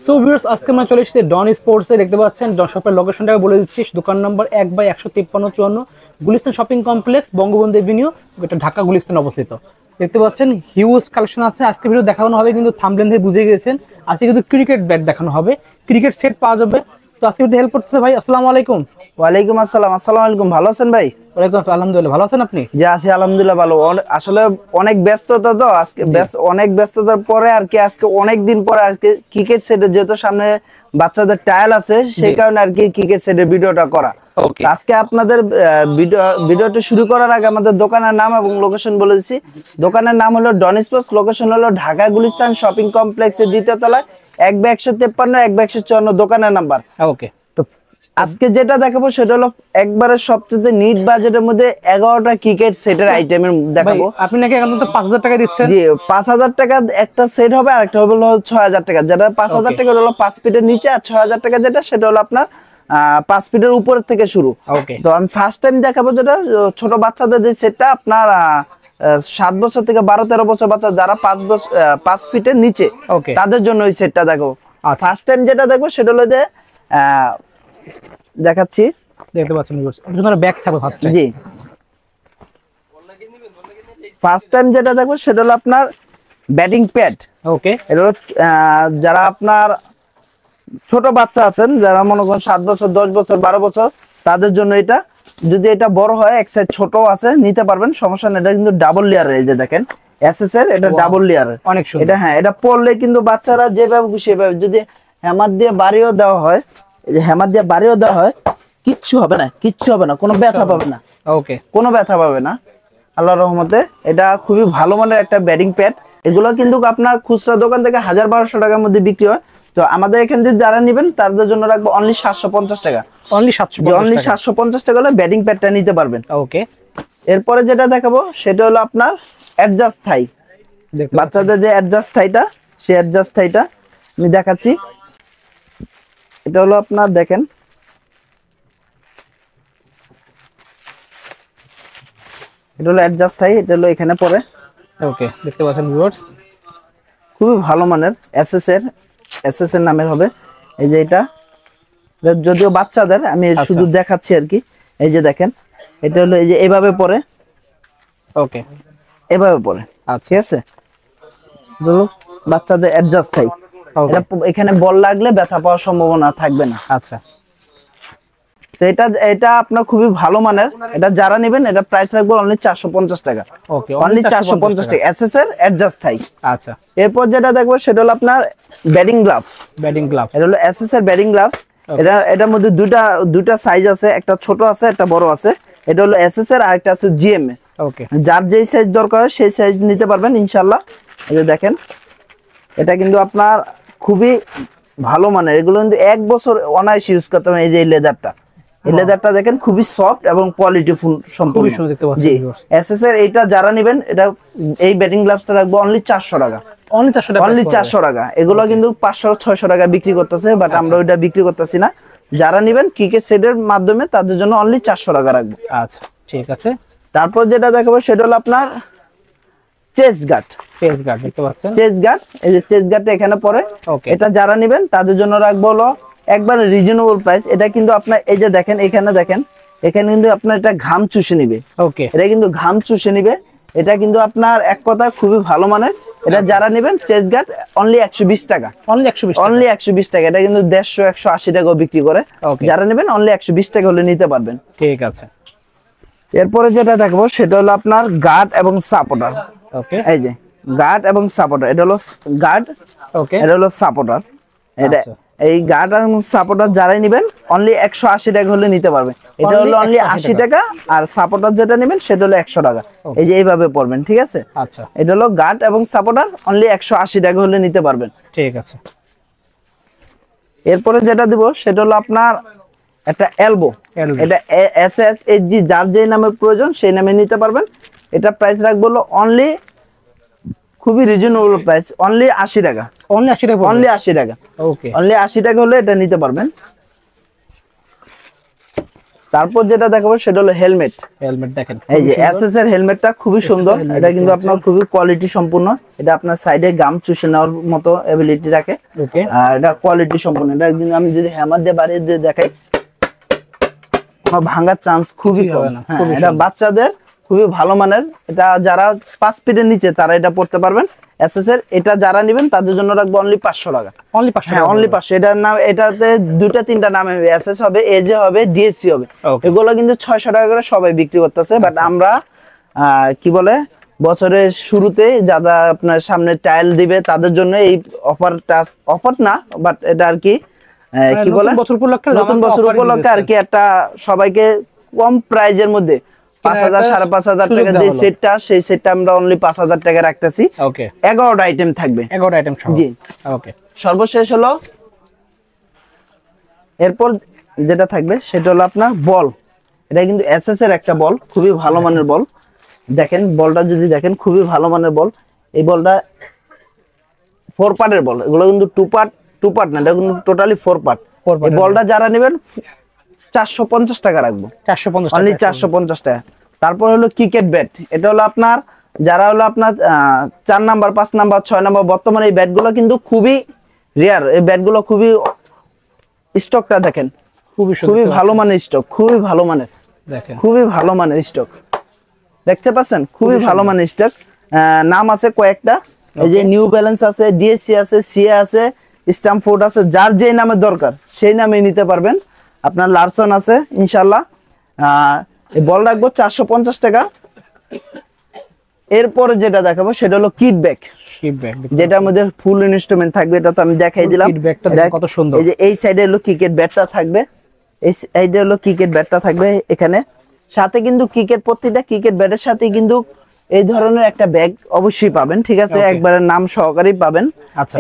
So viewers, আজকে আমরা চলে এসেছি ডন স্পোর্টসে। দেখতে পাচ্ছেন ডন শপের লোকেশনটাকে বলে দিচ্ছি। দোকান নম্বর 1/15354 Gulistan shopping complex, Bangabandhu Avenue, এটা ঢাকা গুলিস্তান অবস্থিত। দেখতে পাচ্ছেন হিউজ কালেকশন আছে। আজকে ভিডিও দেখানো হবে, কিন্তু থাম্বনেল থেকে বুঝে গেছেন আজকে কিন্তু ক্রিকেট ব্যাট দেখানো হবে, ক্রিকেট সেট পাওয়া যাবে। তো আজকে ভিডিও হেল্প করতেছে ভাই। আসসালামু আলাইকুম। ওয়ালাইকুম আসসালাম। আসসালামু আলাইকুম, ভালো আছেন ভাই? ওয়ালাইকুম আসসালাম, আলহামদুলিল্লাহ। ভালো আছেন আপনি? জি আছি আলহামদুলিল্লাহ ভালো। আসলে অনেক ব্যস্ততা, তো আজকে অনেক ব্যস্ততার পরে আর কি আজকে অনেক দিন পরে আজকে ক্রিকেট সেটের, যেহেতু সামনে বাচ্চাদের ট্রায়াল আছে সেই কারণে আর কি ক্রিকেট সেটের ভিডিওটা করা। আজকে আপনাদের ভিডিওটা শুরু করার আগে আমাদের দোকানের নাম এবং লোকেশন বলে দিচ্ছি। দোকানের নাম হলো ডন স্পোর্টস, লোকেশন হলো ঢাকা গুলিস্তান শপিং কমপ্লেক্সের দ্বিতীয় তলায় 1/153 1/154 দোকানের নাম্বার। ওকে। আজকে যেটা দেখাবো সেটা হলো একবারে সবচেয়ে নিট বাজেটের মধ্যে 11টা ক্রিকেট সেটের আইটেমের দেখাবো। আপনি নাকি এখন তো 5000 টাকা দিচ্ছেন? জি, 5000 টাকা একটা সেট হবে, আর একটা হবে হলো 6000 টাকা। যেটা 5000 টাকা হলো 5 ফিটের নিচে, আর 6000 টাকা যেটা সেটা হলো আপনার 5 ফিটের উপরের থেকে শুরু। তো আমি ফার্স্ট টাইম দেখাবো যেটা ছোট বাচ্চাদের যে সেটটা আপনার 7 বছর থেকে 12-13 বছর বাচ্চা যারা 5 ফিটের নিচে তাদের জন্য ওই সেটটা দেখো। ফার্স্ট টাইম যেটা দেখবো সেটা হলো যে দেখাচ্ছি, দেখতে পাচ্ছেন ব্যাগ থাকবে ফার্স্ট টাইম। জি, ফার্স্ট টাইম যেটা দেখবো সেটা হলো আপনার ব্যাটিং প্যাড। ওকে। এটা হলো যারা আপনার ছোট বাচ্চা আছেন, যারা মনে করেন 7 বছর 10 বছর 12 বছর তাদের জন্য এটা। যদি এটা বড় হয় এক সাইজ ছোট আছে নিতে পারবেন, সমস্যা নেই। এটা কিন্তু ডাবল লেয়ারের, এই যে দেখেন এসএস এর, এটা ডাবল লেয়ারের, অনেক সুন্দর। এটা হ্যাঁ, এটা পড়লে কিন্তু বাচ্চারা যেভাবে খুশি সেভাবে, যদি হ্যামার দিয়ে বাড়িও দেওয়া হয়, এই যে হ্যামার দিয়ে বাড়িও দেওয়া হয়, কিচ্ছু হবে না, কিচ্ছু হবে না, কোনো ব্যথা পাবে না। ওকে, কোনো ব্যথা পাবে না আল্লাহর রহমতে। এটা খুবই ভালো মানের একটা ব্যাটিং প্যাড। এগুলো কিন্তু আপনার খুচরা দোকান থেকে 1000-1200 টাকার মধ্যে বিক্রি হয়। তো আমাদের এখান থেকে যারা নেবেন তাদের জন্য রাখবো অনলি 750 টাকা। অনলি 750 টাকা হলে ব্যাটিং প্যাডটা নিতে পারবেন। ওকে। এরপরে যেটা দেখাবো সেটা হলো আপনার অ্যাডজাস্ট থাই। বাচ্চাদের যে অ্যাডজাস্ট থাইটা, সেই অ্যাডজাস্ট থাইটা আমি দেখাচ্ছি। এটা হলো আপনার দেখেন, এটা হলো অ্যাডজাস্ট থাই, এটা হলো এখানে পরে। ওকে, দেখতে পাচ্ছেন ভিউয়ার্স, খুবই ভালো মানের এসএস এর নামের হবে। এই যে এটা যদিও বাচ্চাদের, আমি শুধু দেখাচ্ছি আর কি। এই যে দেখেন, এটা হলো এই যে এভাবে পরে। ওকে, এভাবে পরে, ঠিক আছে। বাচ্চাদের অ্যাডজাস্ট থাই, এটা এখানে বল লাগলে ব্যথা পাওয়ার সম্ভাবনা থাকবে না। আচ্ছা, তো এটা আপনার খুবই ভালো মানের। এটা যারা নেবেন এটা প্রাইস রাখবো অনলি 450 টাকা। ওকে, অনলি 450 টাকা এসএস এর অ্যাডজাস্ট থাই। আচ্ছা। এরপর যেটা দেখবো সেটা হলো আপনার ব্যাটিং গ্লাভস। এটা হলো এসএস এর ব্যাটিং গ্লাভস। এটার মধ্যে দুটা সাইজ আছে, একটা ছোট আছে একটা বড় আছে। এটা হলো এসএস এর, আর একটা আছে জিএম এর। ওকে, যার যেই সাইজ দরকার হয় সেই সাইজ নিতে পারবেন ইনশাআল্লাহ। এই যে দেখেন, এটা কিন্তু আপনার খুবই ভালো মানের। এগুলো কিন্তু 1 বছর অনায়াসে ইউজ করতে হবে। এই যে লেদারটা, এই লেদারটা দেখেন খুবই সফট এবং কোয়ালিটিফুল সম্পূর্ণ। জি, এসএস এর এইটা যারা নেবেন, এটা এই ব্যাটিং গ্লাভসটা রাখবো অনলি 400 টাকা। অনলি 400 টাকা। এগুলো কিন্তু 500-600 টাকা বিক্রি করতেছে, বাট আমরা ওইটা বিক্রি করতেছি না। যারা নেবেন ক্রিকেট সেটের মাধ্যমে তাদের জন্য অনলি 400 টাকা রাখবো। আচ্ছা, ঠিক আছে। তারপর যেটা দেখাবো সেটা হলো আপনার চেস গার্ড। দেখতে পাচ্ছেন চেস গার্ড, এই যে চেস গার্ডটা এখানে পড়ে। এটা যারা নেবেন তাদের জন্য রাখবো হলো একবারে রিজনেবল প্রাইস। এটা কিন্তু আপনার এই যে দেখেন, এখানে দেখেন, এখানে কিন্তু আপনার এটা ঘাম চুষে নিবে। ওকে, এটা কিন্তু ঘাম চুষে নিবে। এটা কিন্তু আপনার এক কথা খুবই ভালো মানের। এটা যারা নেবেন চেস গার্ড অনলি 120 টাকা। অনলি 120 টাকা। এটা কিন্তু 150-180 টাকাও বিক্রি করে। যারা নেবেন অনলি 120 টাকা হলে নিতে পারবেন। ঠিক আছে। এরপরে যেটা দেখবো সেটা হলো আপনার গার্ড এবং সাপোর্টার। ওকে, এই যে গার্ড এবং সাপোর্টার, এটা হলো গার্ড, ওকে, এটা হলো সাপোর্টার। এটা এই গার্ড এবং সাপোর্টার যারাই নেবেন অনলি 180 টাকা হলে নিতে পারবেন। এটা হলো অনলি 80 টাকা, আর সাপোর্টার যেটা নেবেন সেটা হলো 100 টাকা। এই যে এইভাবে পড়বেন, ঠিক আছে। আচ্ছা, এটা হলো গার্ড এবং সাপোর্টার অনলি 180 টাকা হলে নিতে পারবেন। ঠিক আছে। এরপরে যেটা দিব সেটা হলো আপনার একটা এলবো। এটা এসএসএইচজি, যার যে নামের প্রয়োজন সেই নামে নিতে পারবেন। এটা প্রাইস রাখবো হলো অনলি খুবই রিজনেবল প্রাইস, অনলি 80 টাকা। অনলি 80 টাকা। ওকে, অনলি 80 টাকা হলে এটা নিতে পারবেন। তারপর যেটা দেখাবো সেটা হলো হেলমেট। হেলমেট দেখেন, এই যে এসএস এর হেলমেটটা খুবই সুন্দর, এটা কিন্তু আপনার খুবই কোয়ালিটি সম্পূর্ণ, এটা আপনার সাইডে গাম চুষে নেওয়ার মতো এবিলিটি রাখে। ওকে, আর এটা কোয়ালিটি সম্পূর্ণ, এটা কিন্তু আমি যদি হ্যামার দিয়ে বাড়িয়ে দিয়ে দেখাই কোনো ভাঙার চান্স খুবই কম। হ্যাঁ, এটা বাচ্চাদের খুবই ভালো মানের, এটা যারা 5 ফিটের নিচে তারা এটা পড়তে পারবেন। এসএস এর এটা যারা নেবেন তাদের জন্য রাখবো অনলি 500 টাকা। অনলি 500? হ্যাঁ, অনলি 500। এটার নাম, এটাতে দুইটা তিনটা নামে এসএস হবে, এজে হবে, ডিএসসি হবে। এগুলো কিন্তু 600 টাকা করে সবাই বিক্রি করতেছে, বাট আমরা কি বলে বছরের শুরুতে যারা আপনার সামনে টাইল দিবে তাদের জন্য এই অফারটা, অফার না বাট এটা আর কি কি বলে নতুন বছর উপলক্ষে আর কি একটা সবাইকে কম প্রাইজের মধ্যে 5000 5,500 টাকা যে সেটটা, সেই সেটটা আমরা অনলি 5000 টাকা রাখতেছি। ওকে, 11টা আইটেম থাকবে। 11টা আইটেম সহ। জি, ওকে। সর্বশেষ হলো এরপর যেটা থাকবে সেটা হলো আপনার বল। এটা কিন্তু এসএস এর একটা বল, খুবই ভালো মানের বল। দেখেন বলটা যদি দেখেন, খুবই ভালো মানের বল। এই বলটা 4 পার্টের বল, এগুলো কিন্তু 2 পার্ট না, এটা কিন্তু টোটালি 4 পার্ট। এই বলটা যারা নেবেন 450 টাকা রাখবো, 450 অনলি 450 টাকা। তারপর হলো ক্রিকেট ব্যাট, এটা হলো আপনার যারা হলো আপনার 4 নাম্বার 5 নাম্বার 6 নাম্বার, বর্তমানে এই ব্যাটগুলো কিন্তু খুবই রেয়ার, এই ব্যাটগুলো খুবই স্টকটা দেখেন খুবই ভালো মানের স্টক, খুবই ভালো মানের, দেখেন খুবই ভালো মানের স্টক দেখতে পাচ্ছেন, খুবই ভালো মানের স্টক। নাম আছে কয়েকটা, এই যে নিউ ব্যালেন্স আছে, ডিএসসি আছে, সিএ আছে, স্ট্যামফোর্ড আছে, যার যে নামে দরকার সেই নামে নিতে পারবেন। আপনার লারসন আছে ইনশাল্লাহ। এই বল রাখবো 450 টাকা। এরপরে যেটা দেখাবো সেটা হলো কিট ব্যাগ, যেটার মধ্যে ফুল ইনস্ট্রুমেন্ট থাকবে, এটা তো আমি দেখাই দিলাম। কত সুন্দর। এই যে এই সাইডে হলো ক্রিকেট ব্যাটটা থাকবে, এই সাইডে হলো ক্রিকেট ব্যাটটা থাকবে এখানে, সাথে কিন্তু ক্রিকেট প্রত্যেকটা ক্রিকেট ব্যাটের সাথে কিন্তু এই ধরনের একটা ব্যাগ অবশ্যই পাবেন, ঠিক আছে, একবারে নাম সহকারেই পাবেন।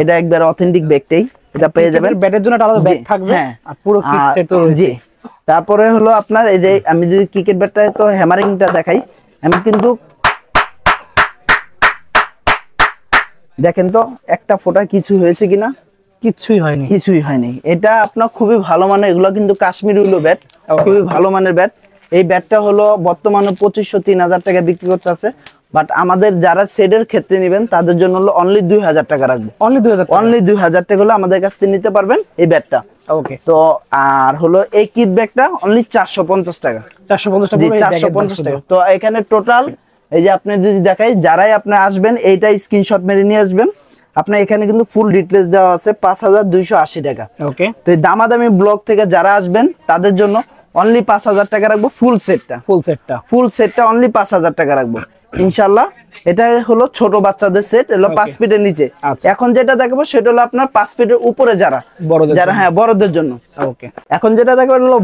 এটা একবার অথেন্টিক ব্যাগটাই এটা পেয়ে যাবেন। ব্যাটের জন্য আলাদা ব্যাগ থাকবে, আর পুরো কিট সেট তো জি। তারপরে হলো আপনার এই যে আমি যদি ক্রিকেট ব্যাটটা তো হ্যামারিংটা দেখাই, আমি কিন্তু দেখেন তো একটা ফোঁটা কিছু হয়েছে কিনা, কিছুই হয়নি, কিছুই হয়নি। এটা আপনার খুবই ভালো মানের, এগুলো কিন্তু কাশ্মীরি উলো ব্যাট, খুবই ভালো মানের ব্যাট। এই ব্যাটটা হলো বর্তমানে 2500-3000 টাকা বিক্রি করতে আছে, বাট আমাদের যারা সেডের ক্ষেত্রে নেবেন তাদের জন্য হলো অনলি 2000 টাকা রাখবো, অনলি 2000 টাকা হলো আমাদের কাছ থেকে নিতে পারবেন এই ব্যাটটা। ওকে, তো আর হলো এই কিট ব্যাগটা অনলি 450 টাকা, 450 টাকা। তো এখানে টোটাল এই যে আপনি যদি দেখাই, যারাই আপনি আসবেন এইটা স্ক্রিনশট মেরে নিয়ে আসবেন। আপনার এখানে কিন্তু ফুল ডিটেইলস দেওয়া আছে 5280 টাকা। ওকে, তো এই দামাদামি ব্লগ থেকে যারা আসবেন তাদের জন্য অনলি 5000 টাকা রাখবো ফুল সেটটা অনলি 5000 টাকা রাখবো ইনশাআল্লাহ। এটা হলো ছোট বাচ্চাদের সেট, হলো 5 ফিটের নিচে। এখন যেটা দেখাবো সেটা হলো আপনার 5 ফিটের উপরে যারা হ্যাঁ বড়দের জন্য। ওকে, এখন যেটা দেখাবো হলো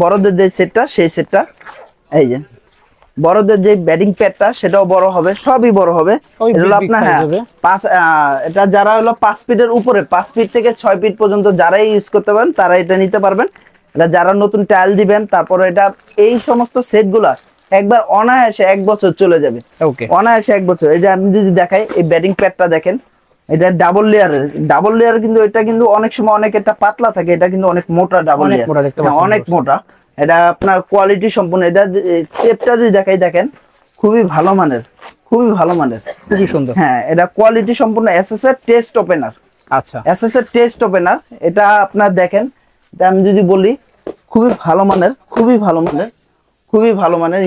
বড়দের যে সেটটা, সেই সেটটা এই যে বড়দের যে ব্যাটিং প্যাডটা সেটাও বড় হবে, সবই বড় হবে। এটা হলো আপনার এটা যারা হলো 5 ফিটের উপরে, 5 ফিট থেকে 6 ফিট পর্যন্ত যারাই ইউজ করতে পারেন তারা এটা নিতে পারবেন। এটা যারা নতুন টাইল দিবেন, তারপরে এটা এই সমস্ত সেটগুলা একবার অনায়াসে 1 বছর চলে যাবে, অনায়াসে 1 বছর। এই যে আমি যদি দেখাই এই ব্যাটিং প্যাডটা দেখেন, এটা ডাবল লেয়ার, কিন্তু এটা কিন্তু অনেক সময় অনেক একটা পাতলা থাকে, এটা কিন্তু অনেক মোটা ডাবল লেয়ার, অনেক মোটা। এটা আপনার কোয়ালিটি সম্পূর্ণ। এটা শেপটা যদি দেখাই, দেখেন খুবই ভালো মানের, খুবই সুন্দর। হ্যাঁ, এটা কোয়ালিটি সম্পূর্ণ এসএস এর টেস্ট ওপেনার। আচ্ছা, এসএস এর টেস্ট ওপেনার, এটা আপনার দেখেন, এটা আমি যদি বলি খুবই ভালো মানের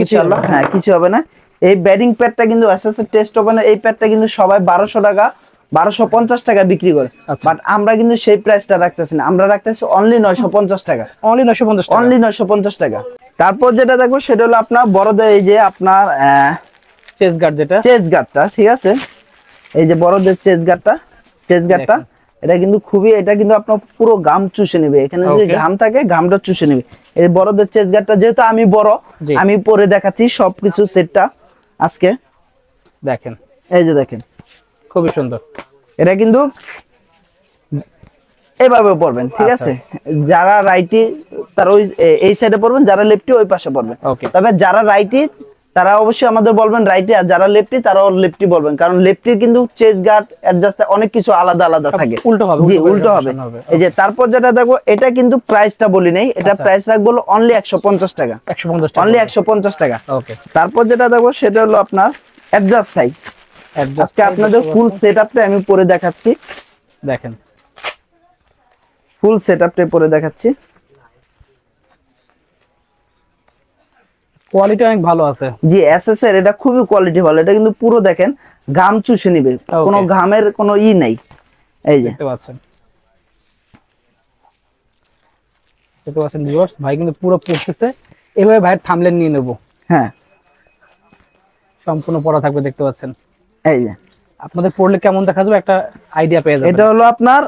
ইনশাআল্লাহ। হ্যাঁ, কিছু হবে না। এই ব্যাটিং প্যাডটা কিন্তু এসএস এর টেস্ট ওপেনার, এই প্যাডটা কিন্তু সবাই 1200 টাকা 1250 টাকা বিক্রি করে, বাট আমরা কিন্তু সেই প্রাইসটা রাখতেছি না, আমরা রাখতেছি অনলি 950 টাকা, অনলি 950 টাকা। তারপর যেটা দেখবো সেটা হলো আপনার বড়দের এই যে আপনার চেস গার্ডটা, ঠিক আছে, এই যে বড়দের চেস গার্ডটা এটা কিন্তু খুবই, এটা কিন্তু আপনার পুরো গাম চুষে নেবে, এখানে যদি ঘাম থাকে ঘামটা চুষে নেবে। এই বড়দের চেস গার্ডটা, যেহেতু আমি বড় আমি পরে দেখাচ্ছি সবকিছু সেটটা আজকে দেখেন। এই যে দেখেন খুবই সুন্দর, এটা কিন্তু এভাবে পড়বেন, ঠিক আছে। যারা রাইটি তারা ওই এই সাইডে পড়বেন, যারা লেফটি ওই পাশে পড়বেন। তবে যারা রাইটি তারা অবশ্যই আমাদের বলবেন রাইটে, আর যারা লেফটি তারাও লেফটি বলবেন, কারণ লেফটির কিন্তু চেস্ট গার্ড অ্যাডজাস্ট অনেক কিছু আলাদা আলাদা থাকে। উল্টো হবে, জি উল্টো হবে। এই যে তারপর যেটা দেখো, এটা কিন্তু প্রাইসটা বলি নাই, এটা প্রাইস রাখবো অনলি 150 টাকা, 150 টাকা, অনলি 150 টাকা। ওকে। তারপর যেটা দেখো সেটা হলো আপনার অ্যাডজাস্ট সাইজ। আজকে আপনাদের ফুল সেটআপটা আমি পরে দেখাচ্ছি, দেখেন ফুল সেটআপটা পরে দেখাচ্ছি। কোয়ালিটি অনেক ভালো আছে। জি এসএস এর এটা খুবই কোয়ালিটি ভালো, এটা কিন্তু পুরো দেখেন ঘাম চুষে নিবে, কোনো ঘামের কোনো নাই। এই যে দেখতে পাচ্ছেন, দেখতে পাচ্ছেন ভিউয়ার্স, ভাই কিন্তু পুরো পড়তেছে। এভাবে ভাইয়ের থাম্বনেল নিয়ে নেব, হ্যাঁ সম্পূর্ণ পড়া থাকবে, দেখতে পাচ্ছেন। এই যে আপনাদের পড়লে কেমন দেখা যাবে একটা আইডিয়া পেয়ে যাবেন। এটা হলো আপনার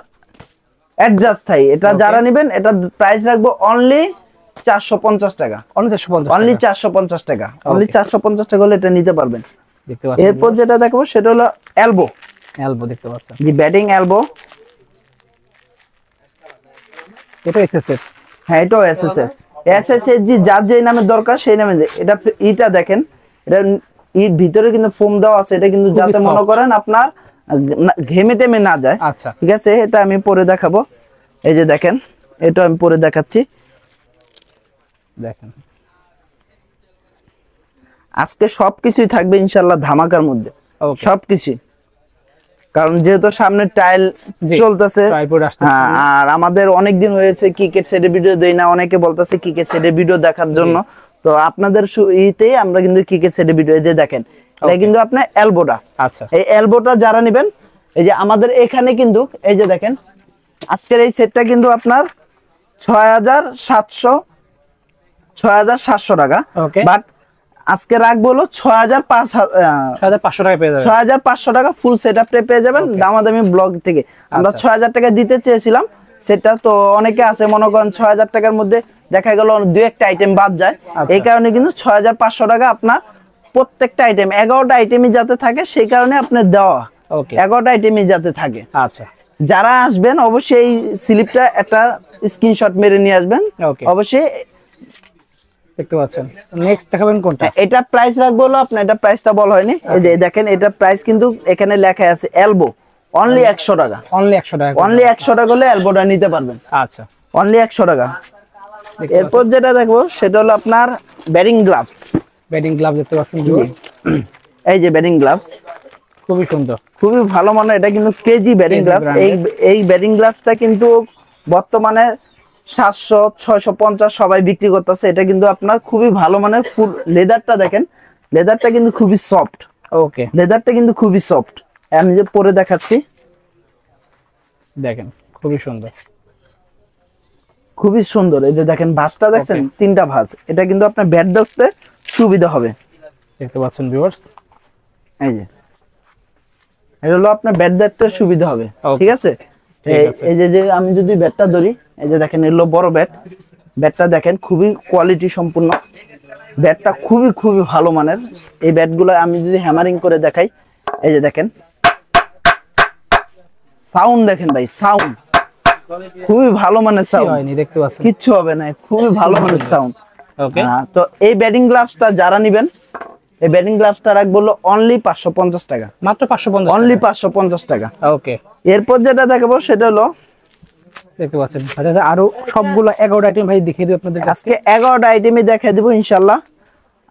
অ্যাডজাস্ট থাই, এটা যারা নেবেন এটা প্রাইস রাখবো অনলি 450 টাকা, অনলি 450, অনলি 450 টাকা, অনলি 450 টাকা হলে এটা নিতে পারবেন। দেখতে পাচ্ছেন। এরপর যেটা দেখবো সেটা হলো এলবো, এলবো দেখতে পাচ্ছেন, জি ব্যাটিং এলবো, এটা এসএসএফ। হ্যাঁ এটাও এসএস এর, এসএস এর জি যার যেই নামে দরকার সেই নামে। এটা ইটা দেখেন, এটা এর ভিতরে কিন্তু ফোম দেওয়া আছে, এটা কিন্তু যাতে মনে করেন আপনার ঘেমে টেমে না যায়। আচ্ছা ঠিক আছে, এটা আমি পরে দেখাবো। এই যে দেখেন, এটা আমি পরে দেখাচ্ছি। দেখেন আজকে সবকিছুই থাকবে ইনশাআল্লাহ ধামাকার মধ্যে, সবকিছু, কারণ যেহেতু সামনে টাইল চলতেছে। আর আমাদের অনেকদিন হয়েছে ক্রিকেট সেটের ভিডিও দেই না, অনেকে বলতেছে ক্রিকেট সেটের ভিডিও দেখার জন্য, তো আপনাদের ইতেই আমরা কিন্তু ক্রিকেট সেটের ভিডিও যে দেখেন, এটা কিন্তু আপনার এলবোটা। আচ্ছা এই এলবোটা যারা নেবেন, এই যে আমাদের এখানে কিন্তু এই যে দেখেন, আজকের এই সেটটা কিন্তু আপনার 6700 টাকা, বাট আজকে রাখবো হলো 6500 টাকা পেয়ে যাবেন, 6500 টাকা ফুল সেটআপটা পেয়ে যাবেন দামাদামি ব্লগ থেকে। আমরা 6000 টাকা দিতে চেয়েছিলাম সেটা, তো অনেকে আছে মনে করেন 6000 টাকার মধ্যে দেখা গেল দুই একটা আইটেম বাদ যায়, এই কারণে কিন্তু 6500 টাকা আপনার প্রত্যেকটা আইটেম 11টা আইটেমই যাতে থাকে সেই কারণে আপনার দেওয়া, 11টা আইটেমই যাতে থাকে। আচ্ছা যারা আসবেন অবশ্যই স্লিপটা একটা স্ক্রিনশট মেরে নিয়ে আসবেন অবশ্যই। দেখতে পাচ্ছেন নেক্সট দেখাবেন কোনটা, এটা প্রাইস রাখবো হলো আপনার, এটা প্রাইসটা বলা হয়নি, এই যে দেখেন এটা প্রাইস কিন্তু এখানে লেখা আছে এলবো, অনলি 100 টাকা, অনলি 100 টাকা, অনলি 100 টাকা হলে এলবোটা নিতে পারবেন। আচ্ছা অনলি 100 টাকা। এরপর যেটা দেখবো সেটা হলো আপনার ব্যাটিং গ্লাভস, ব্যাটিং গ্লাভস দেখতে পাচ্ছেন, এই যে ব্যাটিং গ্লাভস খুবই সুন্দর, খুবই ভালো মানের, এটা কিন্তু কেজি ব্যাটিং গ্লাভস। এই ব্যাটিং গ্লাভসটা কিন্তু বর্তমানে 700-650 সবাই বিক্রি করতেছে, এটা কিন্তু আপনার খুবই ভালো মানের। ফুল লেদারটা দেখেন, লেদারটা কিন্তু খুবই সফট, ওকে লেদারটা কিন্তু খুবই সফট। আমি যে পরে দেখাচ্ছি, দেখেন খুবই সুন্দর, খুবই সুন্দর। এই যে দেখেন ভাঁজটা দেখছেন, 3টা ভাঁজ, এটা কিন্তু আপনার ব্যাট ধরতে সুবিধা হবে, দেখতে পাচ্ছেন ভিউয়ার্স। এই যে এটা হলো আপনার ব্যাট ধরতে সুবিধা হবে, ঠিক আছে। এই যে আমি যদি ব্যাটটা ধরি, এই যে দেখেন এগুলো বড় ব্যাট, ব্যাটটা দেখেন খুবই কোয়ালিটি সম্পূর্ণ, ব্যাটটা খুবই খুবই ভালো মানের। এই ব্যাটগুলো আমি যদি হ্যামারিং করে দেখাই, এই যে দেখেন সাউন্ড দেখেন ভাই, সাউন্ড খুবই ভালো মানের সাউন্ড, দেখতে পাচ্ছেন কিচ্ছু হবে না, খুবই ভালো মানের সাউন্ড। ওকে, তো এই ব্যাটিং গ্লাভসটা যারা নেবেন, এই ব্যাটিং গ্লাভসটা রাখবো অনলি 550 টাকা, মাত্র 550, অনলি 550 টাকা। ওকে, এরপর যেটা দেখাবো সেটা হলো, দেখতে পাচ্ছেন আরো সবগুলো 11টা আইটেম ভাই দেখিয়ে দিই আপনাদের, আজকে 11টা আইটেমই দেখিয়ে দিব ইনশাআল্লাহ।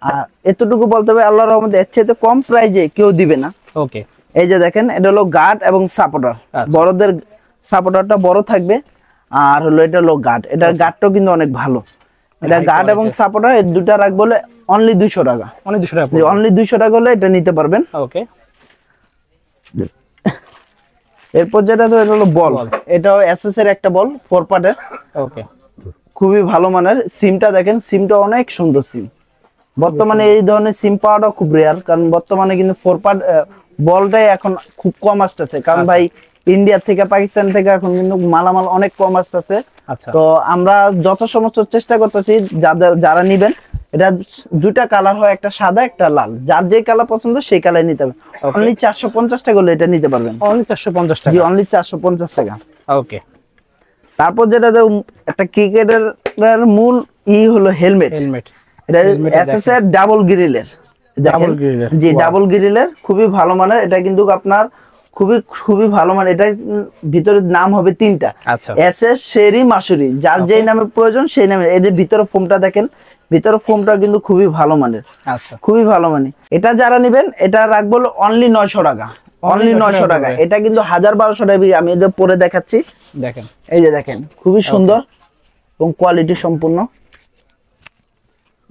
আর এতটুকু বলতে হবে আল্লাহর রহমতে এর চেয়ে কম প্রাইজে কেউ দিবে না। ওকে, এই যে দেখেন এটা হলো গার্ড এবং সাপোর্টার, বড়দের সাপোর্টারটা বড় থাকবে, আর হলো এটা হলো গার্ড, এটার গার্ডটাও কিন্তু অনেক ভালো। এটা গার্ড এবং সাপোর্টার এই দুটো রাখবো অনলি 200 টাকা, অনলি 200 টাকা, অনলি 200 টাকা হলে এটা নিতে পারবেন। ওকে, এরপর যেটা তো এটা হলো বল, এটাও এসএস এর একটা বল 4 পার্টের, ওকে, খুবই ভালো মানের। সিমটা দেখেন, সিমটা অনেক সুন্দর সিম, বর্তমানে এই ধরনের সিম পাওয়াটা খুব রেয়ার, কারণ বর্তমানে কিন্তু 4 পার্ট বলটাই এখন খুব কম আসতেছে, কারণ ভাই ইন্ডিয়া থেকে পাকিস্তান থেকে এখন কিন্তু মালামাল অনেক কম আসতেছে। তো আমরা যত সমস্ত চেষ্টা করতেছি যারা নিবেন, এটা দুইটা কালার হয়, একটা সাদা একটা লাল, যার যে কালার পছন্দ সেই কালার নিতে হবে। অনলি 450 টাকা হলে এটা নিতে পারবেন, অনলি 450 টাকা, জি অনলি 450 টাকা। ওকে, তারপর যেটা একটা ক্রিকেটের মূল হলো হেলমেট, হেলমেট, এটা এসএস এর ডাবল গ্রিলের, দেখেন জি ডাবল গ্রিলের খুবই ভালো মানের, এটা কিন্তু আপনার খুবই ভালো মানের। এটা ভিতরে নাম হবে 3টা, আচ্ছা এসএস, শেরি, মাসুরি, যার যেই নামের প্রয়োজন সেই নামে। এই যে ভিতরে ফোমটা দেখেন, ভিতরে ফোমটা কিন্তু খুবই ভালো মানের, আচ্ছা খুবই ভালো মানের। এটা যারা নেবেন এটা রাখবো অনলি 900 টাকা, অনলি 900 টাকা। এটা কিন্তু 1000-1200 টাকা। আমি এদের পরে দেখাচ্ছি, দেখেন এই যে দেখেন খুবই সুন্দর এবং কোয়ালিটি সম্পূর্ণ।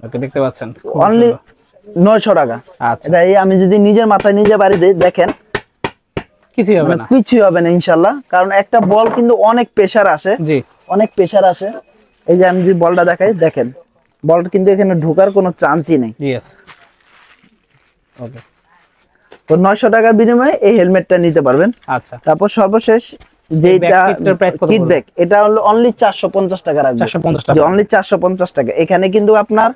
ওকে দেখতে পাচ্ছেন অনলি 900 টাকা। আচ্ছা এটা আমি যদি নিজের মাথায় নিজে বাড়ি দিই, দেখেন কিছুই হবে না, কিছুই হবে না ইনশাল্লাহ। কারণ একটা বল কিন্তু অনেক প্রেসার আসে, জি অনেক প্রেসার আসে। এই যে আমি যে বলটা দেখাই, দেখেন বলটা কিন্তু এখানে ঢোকার কোনো চান্সই নেই। Yes okay. তো 900 টাকার বিনিময়ে এই হেলমেটটা নিতে পারবেন। আচ্ছা তারপর সর্বশেষ যেটা কিট ব্যাগ, এটা হলো অনলি 450 টাকা রাখবেন, 450 টাকা, অনলি 450 টাকা। এখানে কিন্তু আপনার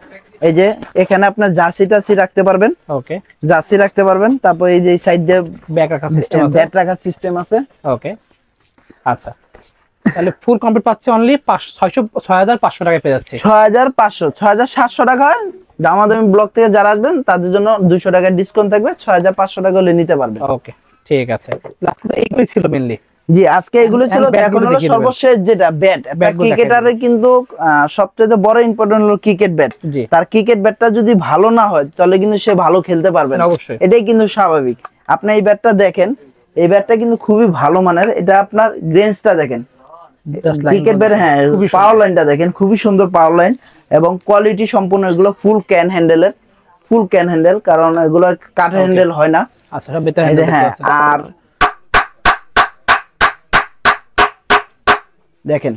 এই যে এখানে আপনার জার্সি টার্সি রাখতে পারবেন, ওকে জার্সি রাখতে পারবেন। তারপর এই যে সাইড দিয়ে ব্যাগ রাখার সিস্টেম আছে, ব্যাট রাখার সিস্টেম আছে। ওকে আচ্ছা, তাহলে ফুল কমপ্লিট পাচ্ছে অনলি 6500 টাকায় পেয়ে যাচ্ছে। 6500 6700 টাকা হয়। দামাদামি ব্লক থেকে যারা আসবেন তাদের জন্য 200 টাকা ডিসকাউন্ট থাকবে, 6500 টাকা হলে নিতে পারবেন। ওকে ঠিক আছে, লাস্টে এইগুলোই ছিল মেইনলি। জি আজকে এগুলো ছিল। এখন হলো সর্বশেষ যেটা ব্যাট, ক্রিকেটারের কিন্তু সবচেয়ে বড় ইম্পর্টেন্ট হলো ক্রিকেট ব্যাট। তার ক্রিকেট ব্যাটটা যদি ভালো না হয় তাহলে কিন্তু সে ভালো খেলতে পারবে না, অবশ্যই এটাই কিন্তু স্বাভাবিক। আপনি এই ব্যাটটা দেখেন, এই ব্যাটটা কিন্তু খুবই ভালো মানের। এটা আপনার রেঞ্জটা দেখেন, ক্রিকেট ব্যাট, হ্যাঁ পাওয়ার লাইনটা দেখেন, খুবই সুন্দর পাওয়ার লাইন এবং কোয়ালিটি সম্পূর্ণ। এগুলো ফুল ক্যান হ্যান্ডেলের, ফুল ক্যান হ্যান্ডেল, কারণ এগুলো কাঠ হ্যান্ডেল হয় না। আচ্ছা সব বেতার হ্যান্ডেল। হ্যাঁ আর দেখেন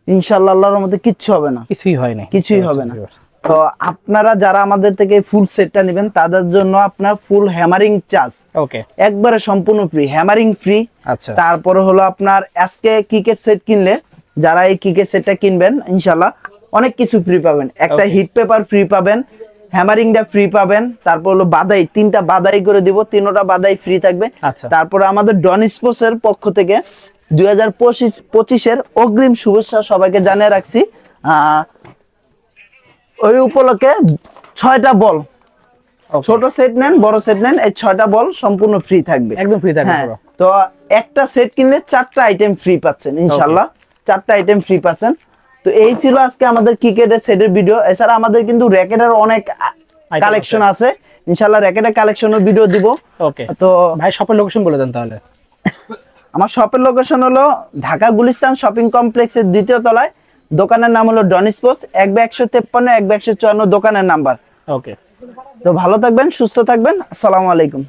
ইনশাআল্লাহ আল্লাহর মধ্যে কিচ্ছু হবে না, কিছুই হয় না, কিছুই হবে না। তো আপনারা যারা আমাদের থেকে ফুল সেটটা নেবেন তাদের জন্য আপনার ফুল হ্যামারিং চার্জ ওকে একবারে সম্পূর্ণ ফ্রি, হ্যামারিং ফ্রি। আচ্ছা তারপরে হলো আপনার আজকে ক্রিকেট সেট কিনলে, যারা এই ক্রিকেট সেটটা কিনবেন ইনশাআল্লাহ অনেক কিছু ফ্রি পাবেন। একটা হিট পেপার ফ্রি পাবেন, হ্যামারিংটা ফ্রি পাবেন। তারপর হলো বাদাই, 3টা বাদাই করে দিব, 3টা বাদাই ফ্রি থাকবে। তারপরে আমাদের ডন স্পোর্টস এর পক্ষ থেকে 2025-এর অগ্রিম শুভেচ্ছা সবাইকে জানিয়ে রাখছি। ওই উপলক্ষে 6টা বল, ছোট সেট নেন বড় সেট নেন, এই 6টা বল সম্পূর্ণ ফ্রি থাকবে, একদম ফ্রি থাকবে। তো একটা সেট কিনলে 4টা আইটেম ফ্রি পাচ্ছেন ইনশাআল্লাহ, 4টা আইটেম ফ্রি পাচ্ছেন। তো এই ছিল আজকে আমাদের ক্রিকেটের সেটের ভিডিও। এছাড়া আমাদের কিন্তু র‍্যাকেটের অনেক কালেকশন আছে, ইনশাআল্লাহ র‍্যাকেটের কালেকশনের ভিডিও দিব। ওকে তো ভাই শপের লোকেশন বলে দেন তাহলে। আমার শপের লোকেশন হলো ঢাকা গুলিস্তান শপিং কমপ্লেক্সের 2য় তলায়। দোকানের নাম হলো ডন স্পোর্টস, 1/153, 1/154 দোকানের নাম্বার। ওকে, তো ভালো থাকবেন, সুস্থ থাকবেন, আসসালামু আলাইকুম।